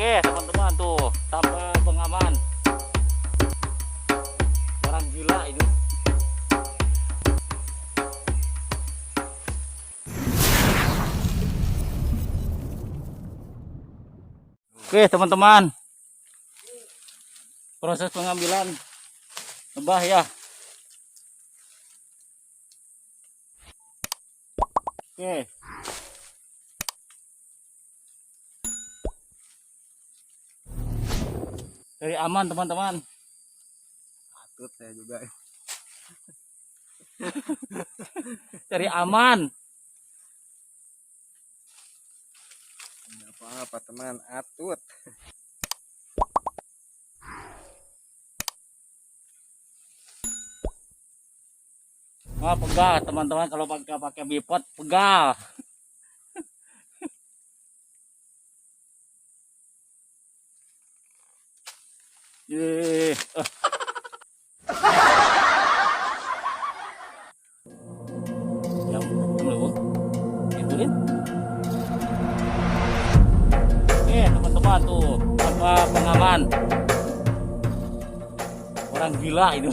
Oke teman-teman, tuh tambah pengaman orang gila ini. Oke teman-teman, proses pengambilan lebah ya. Oke, dari aman teman-teman. Patut saya juga. Dari aman. Enggak apa-apa teman, atut. Wah, pegal teman-teman, kalau pakai bipod pegal. Ye. Yang belum ituin. Oke teman-teman, tuh tambah pengaman orang gila itu.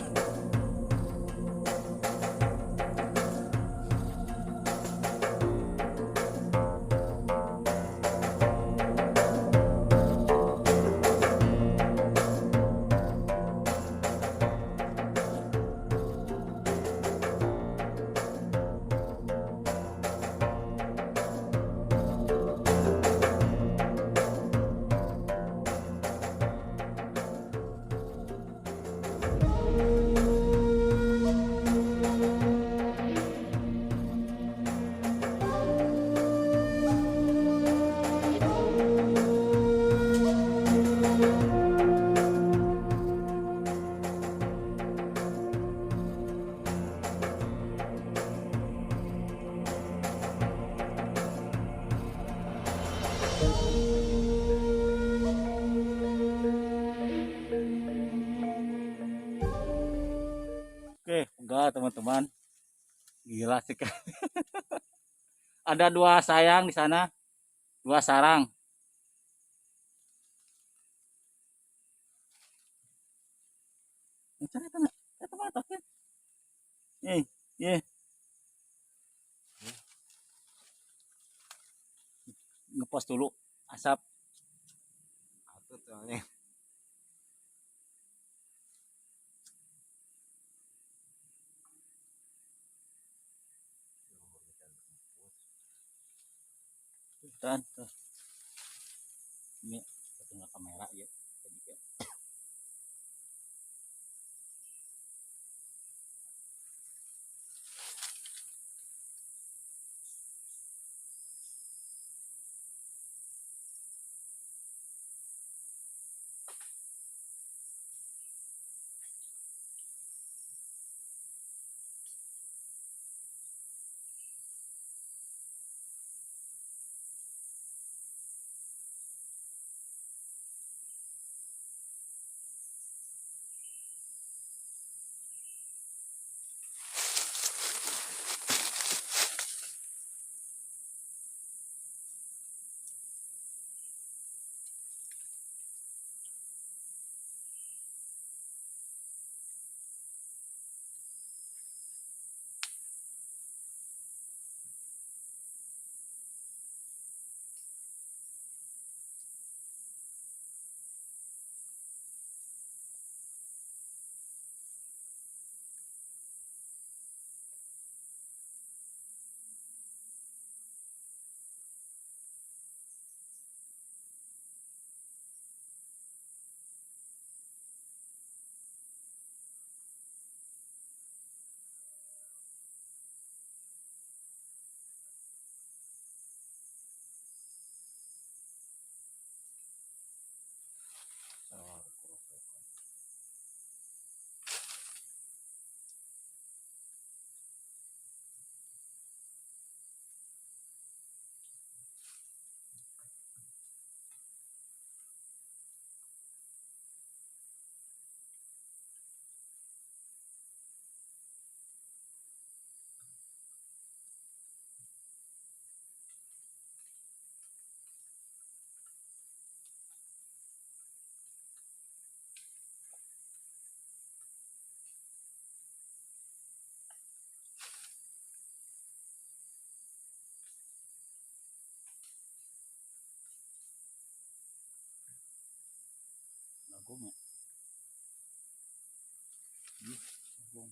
Oke, enggak teman-teman. Gila sih kan. Ada dua sayang di sana, dua sarang. Mencari tanah, ya. Nih, ngepost dulu asap. Atut soalnya. Dan tuh. Ini tengah kamera ya. jagung ya. Ih, jagung.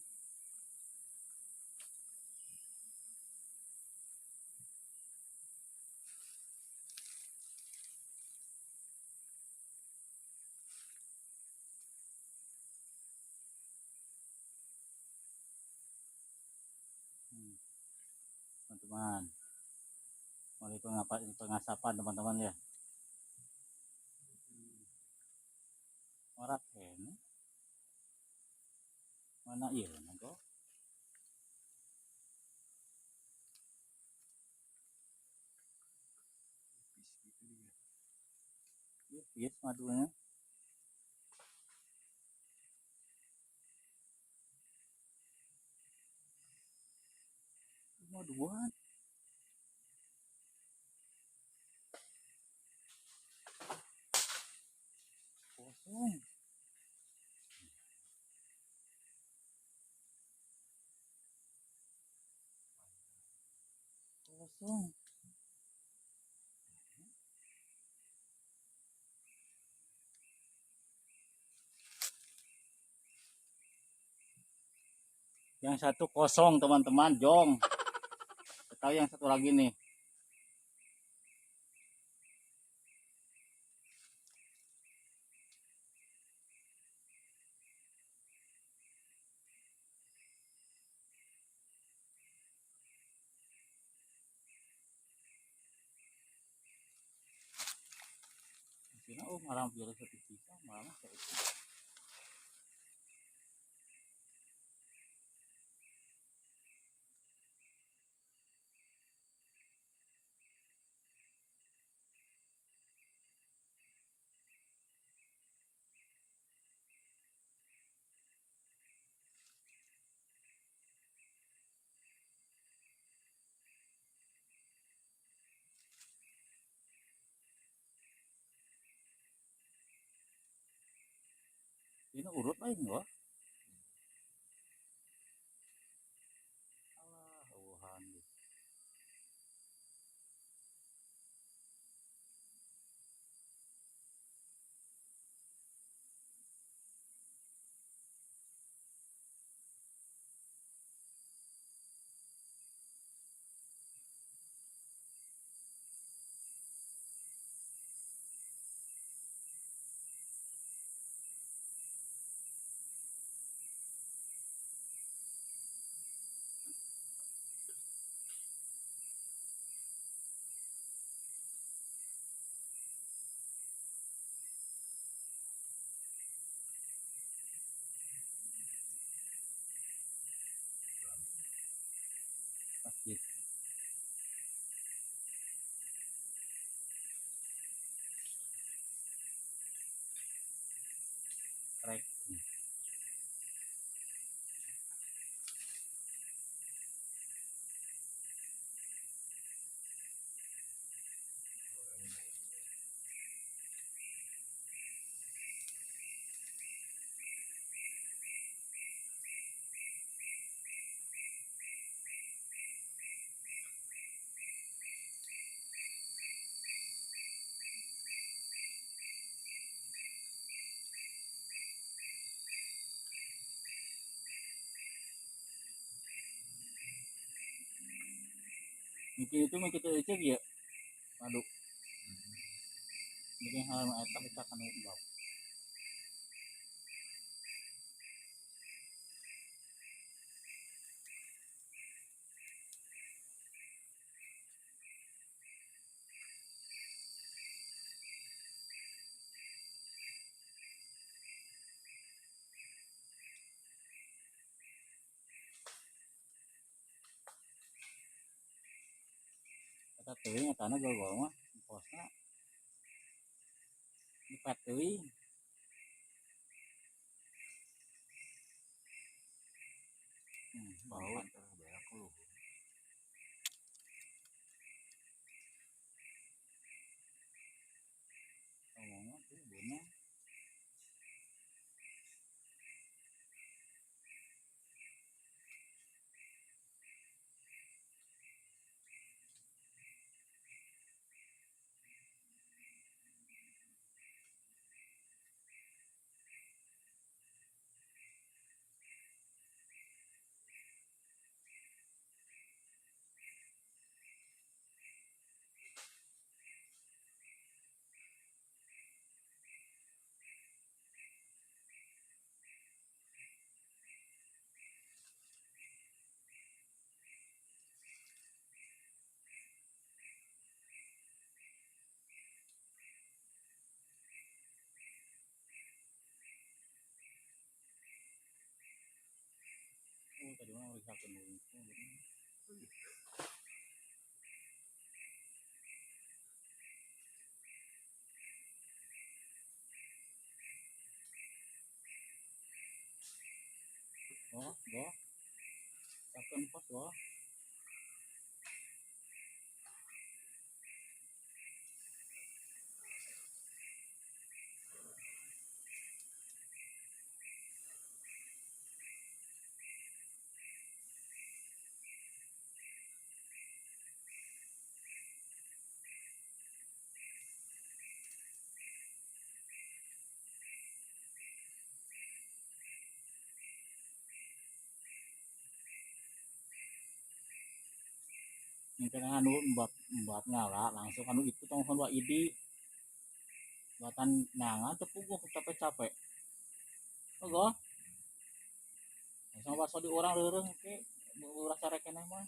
Hmm, teman-teman, mari pengasapan teman-teman ya. Orang ini mana iya kok? Tipis gitu dia. Iya, madunya. Maduan. Kosong. Kosong. Yang satu kosong teman-teman, jong. Tahu yang satu lagi nih. Sini oh marah biar satu bisa malah kayak itu. Ini urut lain gua. Alah, Wuhan. Sakit. Krek. Mungkin itu mungkin itu dia. Aduh, mungkin hal yang kita akan ubah. Kita teuing karena gol mah posna dipet teuing. Bau antara berak lu. Ngomongnya tuh bener. Oh, go. Takkan pas go. Mungkin anu buat ngala langsung anu itu tong kon idi buatan nangan tepuguh capek-capek. Oh, go. Langsung baso di orang leureung ke rasa rekeneh mah.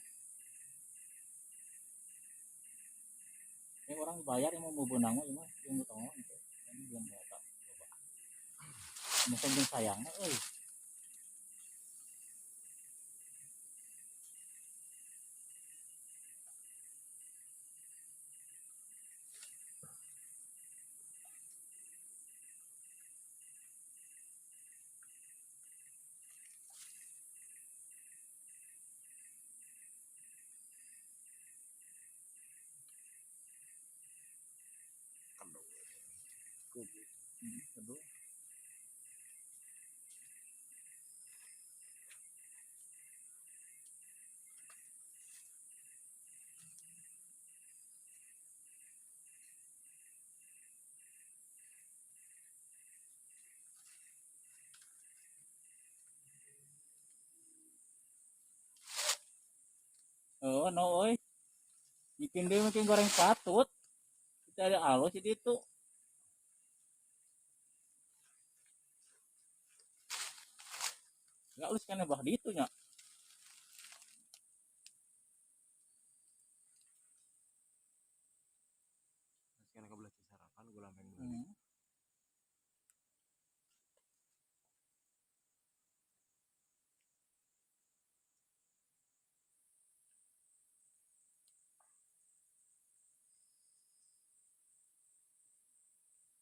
Orang bayar yang mau benang mah yang utama itu. Ini belum ada. Coba. Mungkin sayangnya euy. Aduh. Oh, no euy. Bikin dia makin goreng patut. Kita ada alus di itu. Enggak alus kan bah di itu nya. Sekarang ke belah sarapan gue lampeng beli. Hmm.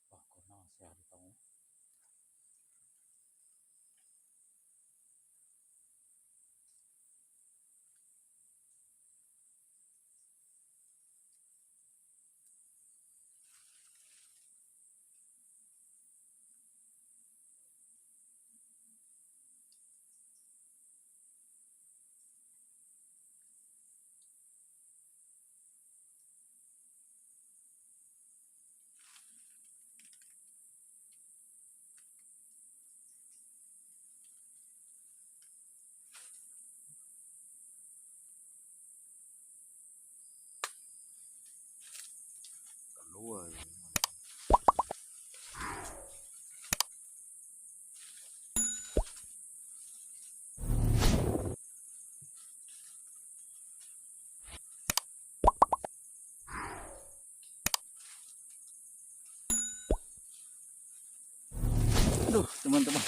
Wah, kok nasi hari tahu. Keluar. Aduh, teman-teman.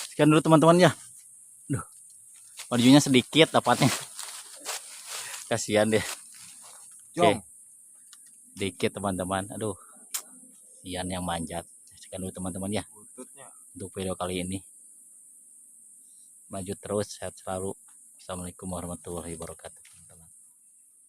Sekian dulu teman-teman ya. Duh. Bajunya sedikit dapatnya. Kasihan deh. Oke. Dikit teman-teman. Aduh. Ian yang manjat. Sekian dulu teman-teman ya. Bututnya. Untuk video kali ini. Maju terus, sehat selalu. Assalamualaikum warahmatullahi wabarakatuh.